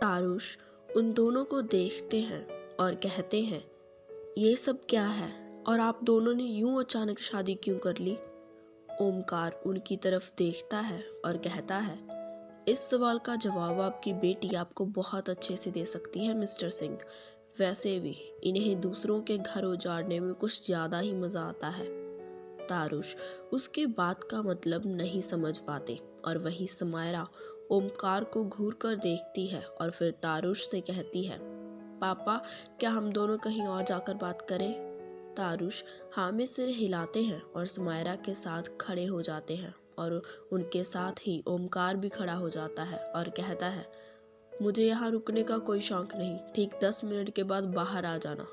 तारुश उन दोनों को देखते हैं और कहते हैं, ये सब क्या है और आप दोनों ने यूं अचानक शादी क्यों कर ली? ओमकार उनकी तरफ देखता है और कहता है, इस सवाल का जवाब आपकी बेटी आपको बहुत अच्छे से दे सकती है मिस्टर सिंह। वैसे भी इन्हें दूसरों के घर उजाड़ने में कुछ ज़्यादा ही मज़ा आता है। तारुश उसके बात का मतलब नहीं समझ पाते और वहीं समायरा ओमकार को घूर कर देखती है और फिर तारुश से कहती है, पापा क्या हम दोनों कहीं और जाकर बात करें? तारुश हाँ में सिर हिलाते हैं और समायरा के साथ खड़े हो जाते हैं और उनके साथ ही ओमकार भी खड़ा हो जाता है और कहता है, मुझे यहाँ रुकने का कोई शौक नहीं, ठीक 10 मिनट के बाद बाहर आ जाना।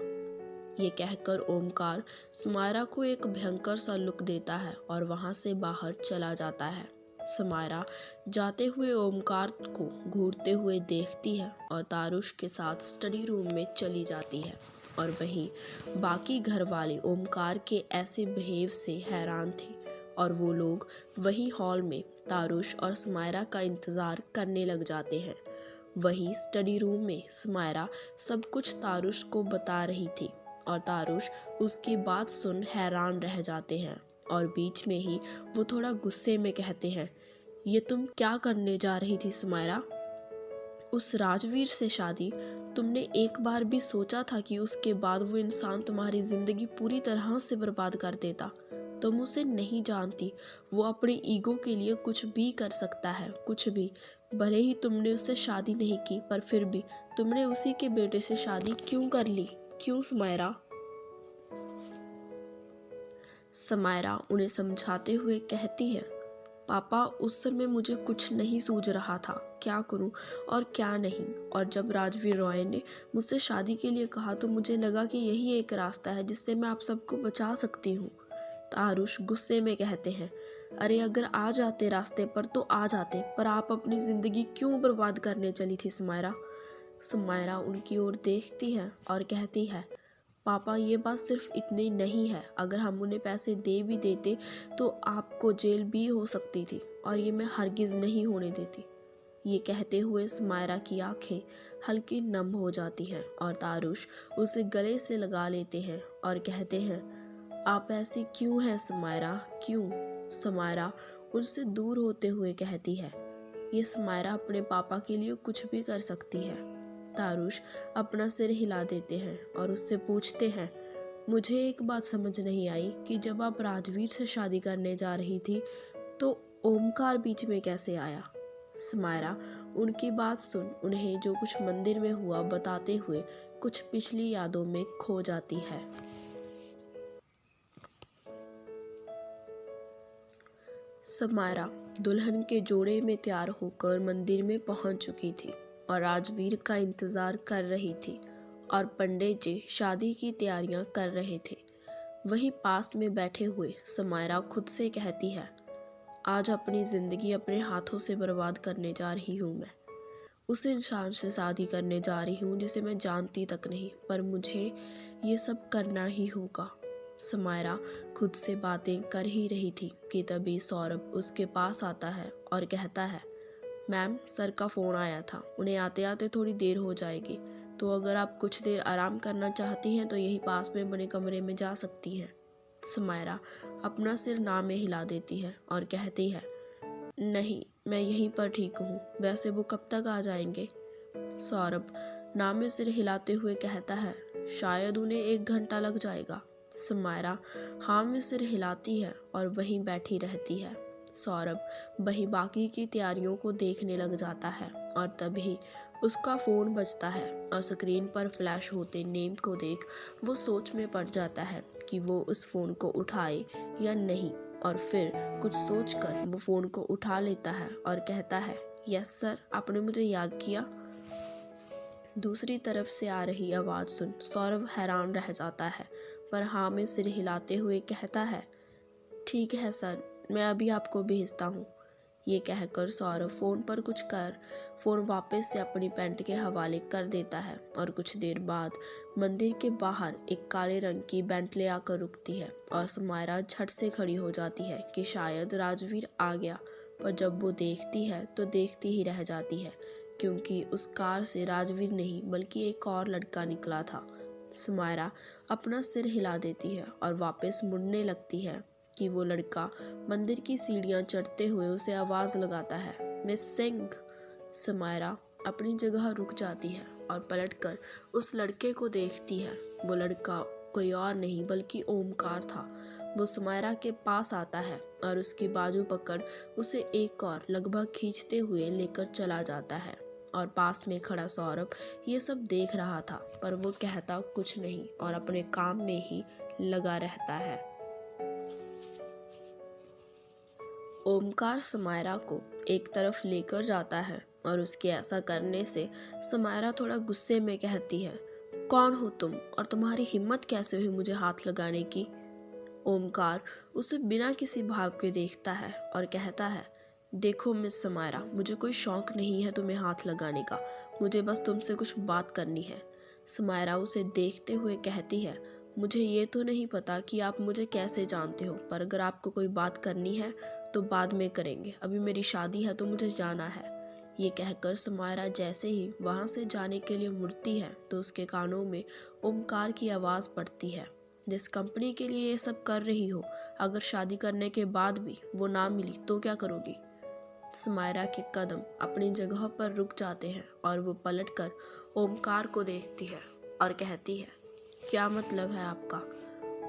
ये कहकर ओमकार समायरा को एक भयंकर सा लुक देता है और वहाँ से बाहर चला जाता है। समायरा जाते हुए ओमकार को घूरते हुए देखती है और तारुश के साथ स्टडी रूम में चली जाती है और वहीं बाकी घर वाले ओमकार के ऐसे बिहेव से हैरान थे और वो लोग वहीं हॉल में तारुश और समायरा का इंतज़ार करने लग जाते हैं। वहीं स्टडी रूम में समायरा सब कुछ तारुश को बता रही थी और तारुश उसकी बात सुन हैरान रह जाते हैं और बीच में ही वो थोड़ा गुस्से में कहते हैं, ये तुम क्या करने जा रही थी समायरा? उस राजवीर से शादी? तुमने एक बार भी सोचा था कि उसके बाद वो इंसान तुम्हारी ज़िंदगी पूरी तरह से बर्बाद कर देता? तुम उसे नहीं जानती, वो अपने ईगो के लिए कुछ भी कर सकता है, कुछ भी। भले ही तुमने उससे शादी नहीं की पर फिर भी तुमने उसी के बेटे से शादी क्यों कर ली? क्यों समायरा? समायरा उन्हें समझाते हुए कहती है, पापा उस समय मुझे कुछ नहीं सूझ रहा था, क्या करूं और क्या नहीं। और जब राजवीर रॉय ने मुझसे शादी के लिए कहा तो मुझे लगा कि यही एक रास्ता है जिससे मैं आप सबको बचा सकती हूँ। तारुश गुस्से में कहते हैं, अरे अगर आ जाते रास्ते पर तो आ जाते, पर आप अपनी ज़िंदगी क्यों बर्बाद करने चली थी समायरा? समायरा उनकी ओर देखती है और कहती है, पापा ये बात सिर्फ इतनी नहीं है, अगर हम उन्हें पैसे दे भी देते तो आपको जेल भी हो सकती थी और ये मैं हरगिज़ नहीं होने देती। ये कहते हुए समायरा की आंखें हल्की नम हो जाती हैं और तारुश उसे गले से लगा लेते हैं और कहते हैं, आप ऐसी क्यों हैं समायरा, क्यों? समायरा उनसे दूर होते हुए कहती है, ये समायरा अपने पापा के लिए कुछ भी कर सकती है। तारुश अपना सिर हिला देते हैं और उससे पूछते हैं, मुझे एक बात समझ नहीं आई कि जब आप राजवीर से शादी करने जा रही थी तो ओमकार बीच में कैसे आया? समायरा उनकी बात सुन उन्हें जो कुछ मंदिर में हुआ बताते हुए कुछ पिछली यादों में खो जाती है। समायरा दुल्हन के जोड़े में तैयार होकर मंदिर में पहुंच चुकी थी और राजवीर का इंतज़ार कर रही थी और पंडित जी शादी की तैयारियां कर रहे थे। वहीं पास में बैठे हुए समायरा खुद से कहती है, आज अपनी ज़िंदगी अपने हाथों से बर्बाद करने जा रही हूँ मैं। उस इंसान से शादी करने जा रही हूँ जिसे मैं जानती तक नहीं, पर मुझे ये सब करना ही होगा। समायरा खुद से बातें कर ही रही थी कि तभी सौरभ उसके पास आता है और कहता है, मैम सर का फ़ोन आया था, उन्हें आते आते थोड़ी देर हो जाएगी, तो अगर आप कुछ देर आराम करना चाहती हैं तो यही पास में बने कमरे में जा सकती हैं। समायरा अपना सिर ना में हिला देती है और कहती है, नहीं मैं यहीं पर ठीक हूँ, वैसे वो कब तक आ जाएंगे? सौरभ ना में सिर हिलाते हुए कहता है, शायद उन्हें 1 घंटा लग जाएगा। समायरा हाँ में सिर हिलाती है और वहीं बैठी रहती है। सौरभ वहीं बाकी की तैयारियों को देखने लग जाता है और तभी उसका फ़ोन बजता है और स्क्रीन पर फ्लैश होते नेम को देख वो सोच में पड़ जाता है कि वो उस फ़ोन को उठाए या नहीं, और फिर कुछ सोचकर वो फ़ोन को उठा लेता है और कहता है, यस सर, आपने मुझे याद किया। दूसरी तरफ से आ रही आवाज़ सुन सौरभ हैरान रह जाता है, पर हाँ में सिर हिलाते हुए कहता है, ठीक है सर, मैं अभी आपको भेजता हूँ। ये कहकर सौरभ फ़ोन पर कुछ कर फ़ोन वापस से अपनी पैंट के हवाले कर देता है और कुछ देर बाद मंदिर के बाहर एक काले रंग की बेंटले आकर रुकती है और समायरा झट से खड़ी हो जाती है कि शायद राजवीर आ गया, पर जब वो देखती है तो देखती ही रह जाती है क्योंकि उस कार से राजवीर नहीं बल्कि एक और लड़का निकला था। समायरा अपना सिर हिला देती है और वापस मुड़ने लगती है कि वो लड़का मंदिर की सीढ़ियाँ चढ़ते हुए उसे आवाज़ लगाता है, मिस सिंह। समायरा अपनी जगह रुक जाती है और पलटकर उस लड़के को देखती है। वो लड़का कोई और नहीं बल्कि ओमकार था। वो समायरा के पास आता है और उसकी बाजू पकड़ उसे एक और लगभग खींचते हुए लेकर चला जाता है। और पास में खड़ा सौरभ ये सब देख रहा था, पर वो कहता कुछ नहीं और अपने काम में ही लगा रहता है। ओमकार समायरा को एक तरफ लेकर जाता है और उसके ऐसा करने से समायरा थोड़ा गुस्से में कहती है, कौन हो तुम और तुम्हारी हिम्मत कैसे हुई मुझे हाथ लगाने की। ओमकार उसे बिना किसी भाव के देखता है और कहता है, देखो मिस समायरा, मुझे कोई शौक नहीं है तुम्हें हाथ लगाने का, मुझे बस तुमसे कुछ बात करनी है। समायरा उसे देखते हुए कहती है, मुझे ये तो नहीं पता कि आप मुझे कैसे जानते हो, पर अगर आपको कोई बात करनी है तो बाद में करेंगे, अभी मेरी शादी है तो मुझे जाना है। ये कहकर समायरा जैसे ही वहाँ से जाने के लिए मुड़ती है तो उसके कानों में ओमकार की आवाज़ पड़ती है, जिस कंपनी के लिए ये सब कर रही हो, अगर शादी करने के बाद भी वो ना मिली तो क्या करोगी। समायरा के कदम अपनी जगह पर रुक जाते हैं और वो पलटकर ओमकार को देखती है और कहती है, क्या मतलब है आपका।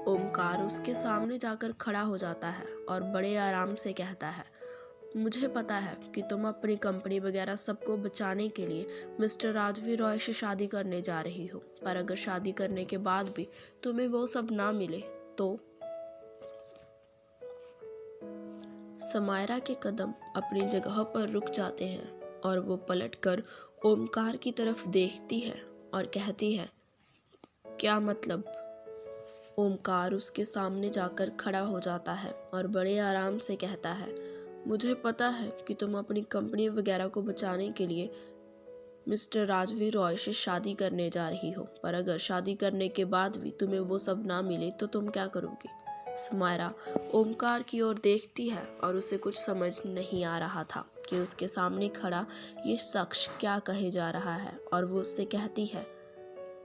ओमकार उसके सामने जाकर खड़ा हो जाता है और बड़े आराम से कहता है, मुझे पता है कि तुम अपनी कंपनी वगैरह सबको बचाने के लिए मिस्टर राजवीर रॉय से शादी करने जा रही हो, पर अगर शादी करने के बाद भी तुम्हें वो सब ना मिले तो। समायरा के कदम अपनी जगह पर रुक जाते हैं और वो पलटकर ओमकार की तरफ देखती है और कहती है, क्या मतलब। ओमकार उसके सामने जाकर खड़ा हो जाता है और बड़े आराम से कहता है, मुझे पता है कि तुम अपनी कंपनी वगैरह को बचाने के लिए मिस्टर राजवीर रॉय से शादी करने जा रही हो, पर अगर शादी करने के बाद भी तुम्हें वो सब ना मिले तो तुम क्या करोगी। समायरा ओमकार की ओर देखती है और उसे कुछ समझ नहीं आ रहा था कि उसके सामने खड़ा ये शख्स क्या कहे जा रहा है, और वो उससे कहती है,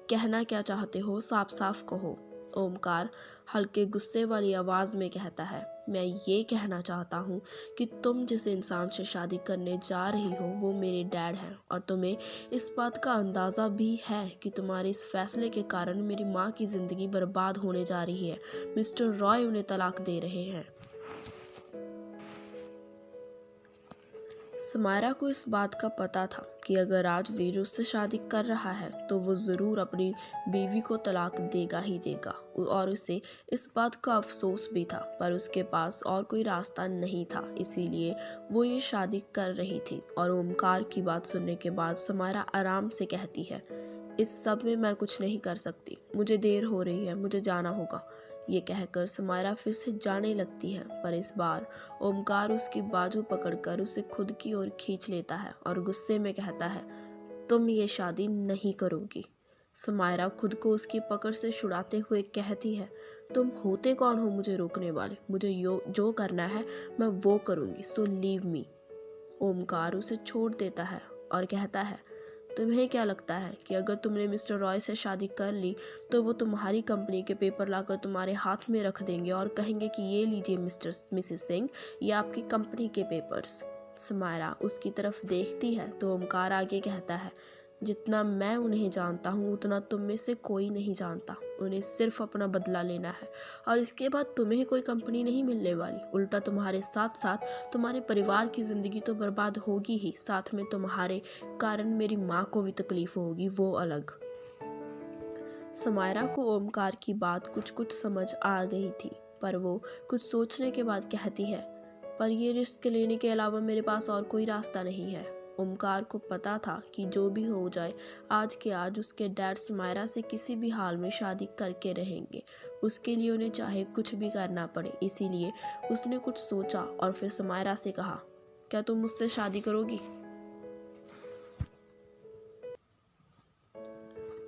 कहना क्या चाहते हो साफ साफ कहो। ओमकार हल्के गुस्से वाली आवाज़ में कहता है, मैं ये कहना चाहता हूँ कि तुम जिस इंसान से शादी करने जा रही हो वो मेरे डैड हैं, और तुम्हें इस बात का अंदाज़ा भी है कि तुम्हारे इस फैसले के कारण मेरी माँ की ज़िंदगी बर्बाद होने जा रही है। मिस्टर रॉय उन्हें तलाक दे रहे हैं। समायरा को इस बात का पता था कि अगर राजवीर उससे शादी कर रहा है तो वो ज़रूर अपनी बीवी को तलाक देगा ही देगा, और उसे इस बात का अफसोस भी था, पर उसके पास और कोई रास्ता नहीं था, इसीलिए वो ये शादी कर रही थी। और ओमकार की बात सुनने के बाद समायरा आराम से कहती है, इस सब में मैं कुछ नहीं कर सकती, मुझे देर हो रही है, मुझे जाना होगा। ये कहकर समायरा फिर से जाने लगती है, पर इस बार ओमकार उसकी बाजू पकड़कर उसे खुद की ओर खींच लेता है और गुस्से में कहता है, तुम ये शादी नहीं करोगी। समायरा खुद को उसकी पकड़ से छुड़ाते हुए कहती है, तुम होते कौन हो मुझे रोकने वाले, मुझे जो करना है मैं वो करूँगी, सो लीव मी। ओमकार उसे छोड़ देता है और कहता है, तुम्हें क्या लगता है कि अगर तुमने मिस्टर रॉय से शादी कर ली तो वो तुम्हारी कंपनी के पेपर लाकर तुम्हारे हाथ में रख देंगे और कहेंगे कि ये लीजिए मिसेस सिंह, ये आपकी कंपनी के पेपर्स। समायरा उसकी तरफ देखती है तो ओमकार आगे कहता है, जितना मैं उन्हें जानता हूँ उतना तुम में से कोई नहीं जानता, उन्हें सिर्फ अपना बदला लेना है, और इसके बाद तुम्हें कोई कंपनी नहीं मिलने वाली, उल्टा तुम्हारे साथ साथ तुम्हारे परिवार की ज़िंदगी तो बर्बाद होगी ही, साथ में तुम्हारे कारण मेरी माँ को भी तकलीफ होगी, वो अलग। समायरा को ओमकार की बात कुछ कुछ समझ आ गई थी, पर वो कुछ सोचने के बाद कहती है, पर ये रिस्क लेने के अलावा मेरे पास और कोई रास्ता नहीं है। ओमकार को पता था कि जो भी हो जाए आज के आज उसके डैड समायरा से किसी भी हाल में शादी करके रहेंगे, उसके लिए उन्हें चाहे कुछ भी करना पड़े। इसीलिए उसने कुछ सोचा और फिर समायरा से कहा, क्या तुम मुझसे शादी करोगी।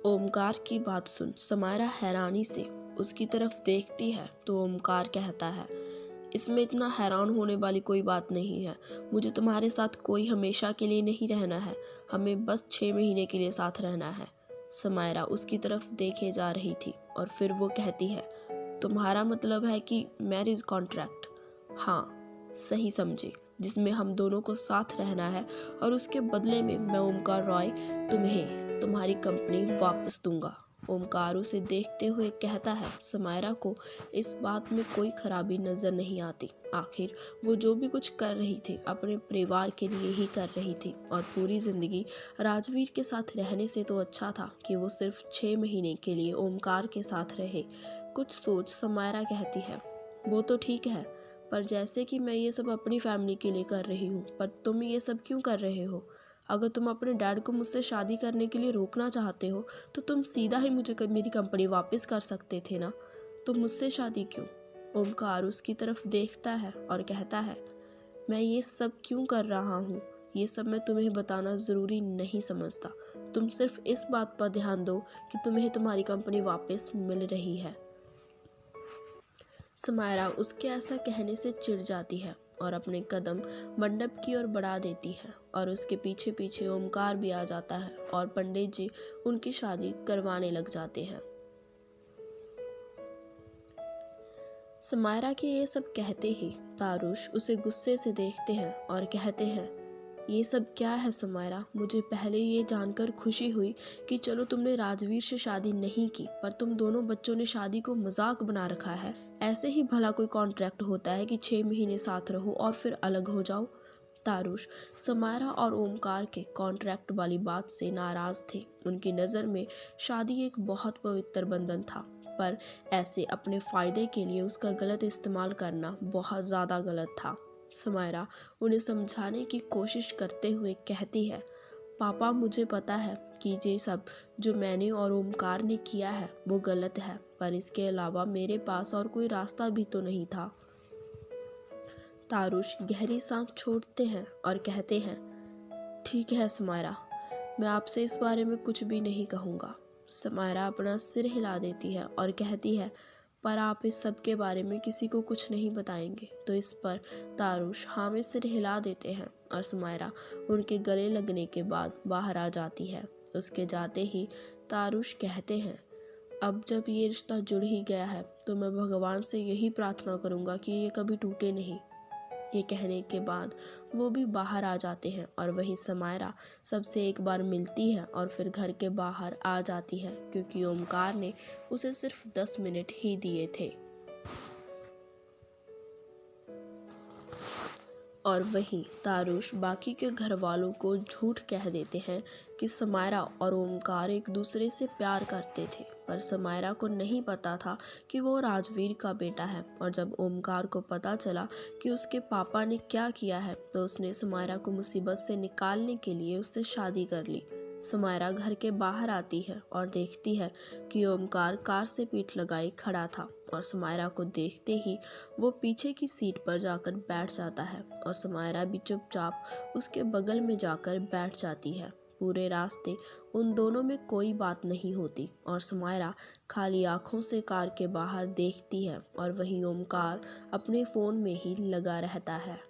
ओमकार की बात सुन समायरा हैरानी से उसकी तरफ देखती है तो ओमकार कहता है, इसमें इतना हैरान होने वाली कोई बात नहीं है। मुझे तुम्हारे साथ कोई हमेशा के लिए नहीं रहना है, हमें बस 6 महीने के लिए साथ रहना है। समायरा उसकी तरफ देखे जा रही थी और फिर वो कहती है, तुम्हारा मतलब है कि मैरिज कॉन्ट्रैक्ट? हाँ, सही समझे, जिसमें हम दोनों को साथ रहना है और उसके बदले में मैं ओमकार रॉय तुम्हें तुम्हारी कंपनी वापस दूंगा। ओमकार उसे देखते हुए कहता है। समायरा को इस बात में कोई खराबी नज़र नहीं आती। आखिर वो जो भी कुछ कर रही थी अपने परिवार के लिए ही कर रही थी और पूरी ज़िंदगी राजवीर के साथ रहने से तो अच्छा था कि वो सिर्फ 6 महीने के लिए ओमकार के साथ रहे। कुछ सोच समायरा कहती है, वो तो ठीक है, पर जैसे कि मैं ये सब अपनी फैमिली के लिए कर रही हूँ, पर तुम ये सब क्यों कर रहे हो? अगर तुम अपने डैड को मुझसे शादी करने के लिए रोकना चाहते हो तो तुम सीधा ही मुझे मेरी कंपनी वापस कर सकते थे ना, तो मुझसे शादी क्यों? ओमकार उसकी तरफ देखता है और कहता है, मैं ये सब क्यों कर रहा हूँ ये सब मैं तुम्हें बताना ज़रूरी नहीं समझता। तुम सिर्फ इस बात पर ध्यान दो कि तुम्हें तुम्हारी कंपनी वापस मिल रही है। समायरा उसके ऐसा कहने से चिढ़ जाती है और अपने कदम मंडप की ओर बढ़ा देती है और उसके पीछे पीछे ओमकार भी आ जाता है और पंडित जी उनकी शादी करवाने लग जाते हैं। समायरा के ये सब कहते ही तारुश उसे गुस्से से देखते हैं और कहते हैं, ये सब क्या है समायरा? मुझे पहले ये जानकर खुशी हुई कि चलो तुमने राजवीर से शादी नहीं की, पर तुम दोनों बच्चों ने शादी को मजाक बना रखा है। ऐसे ही भला कोई कॉन्ट्रैक्ट होता है कि 6 महीने साथ रहो और फिर अलग हो जाओ? तारुश समायरा और ओमकार के कॉन्ट्रैक्ट वाली बात से नाराज थे। उनकी नज़र में शादी एक बहुत पवित्र बंधन था, पर ऐसे अपने फ़ायदे के लिए उसका गलत इस्तेमाल करना बहुत ज़्यादा गलत था। समायरा उन्हें समझाने की कोशिश करते हुए कहती है, पापा मुझे पता है कि ये सब जो मैंने और ओमकार ने किया है वो गलत है, पर इसके अलावा मेरे पास और कोई रास्ता भी तो नहीं था। तारुश गहरी सांस छोड़ते हैं और कहते हैं, ठीक है समायरा, मैं आपसे इस बारे में कुछ भी नहीं कहूँगा। समायरा अपना सिर हिला देती है और कहती है, पर आप इस सब के बारे में किसी को कुछ नहीं बताएंगे? तो इस पर तारुश हाँ में सिर हिला देते हैं और समायरा उनके गले लगने के बाद बाहर आ जाती है। उसके जाते ही तारुश कहते हैं, अब जब ये रिश्ता जुड़ ही गया है तो मैं भगवान से यही प्रार्थना करूँगा कि ये कभी टूटे नहीं। ये कहने के बाद वो भी बाहर आ जाते हैं और वहीं समायरा सबसे एक बार मिलती है और फिर घर के बाहर आ जाती है, क्योंकि ओमकार ने उसे सिर्फ 10 मिनट ही दिए थे। और वहीं तारुश बाकी के घर वालों को झूठ कह देते हैं कि समायरा और ओमकार एक दूसरे से प्यार करते थे, पर समायरा को नहीं पता था कि वो राजवीर का बेटा है। और जब ओमकार को पता चला कि उसके पापा ने क्या किया है तो उसने समायरा को मुसीबत से निकालने के लिए उससे शादी कर ली। समायरा घर के बाहर आती है और देखती है कि ओमकार कार से पीठ लगाए खड़ा था और समायरा को देखते ही वो पीछे की सीट पर जाकर बैठ जाता है और समायरा भी चुपचाप उसके बगल में जाकर बैठ जाती है। पूरे रास्ते उन दोनों में कोई बात नहीं होती और समायरा खाली आंखों से कार के बाहर देखती है और वहीं ओमकार अपने फ़ोन में ही लगा रहता है।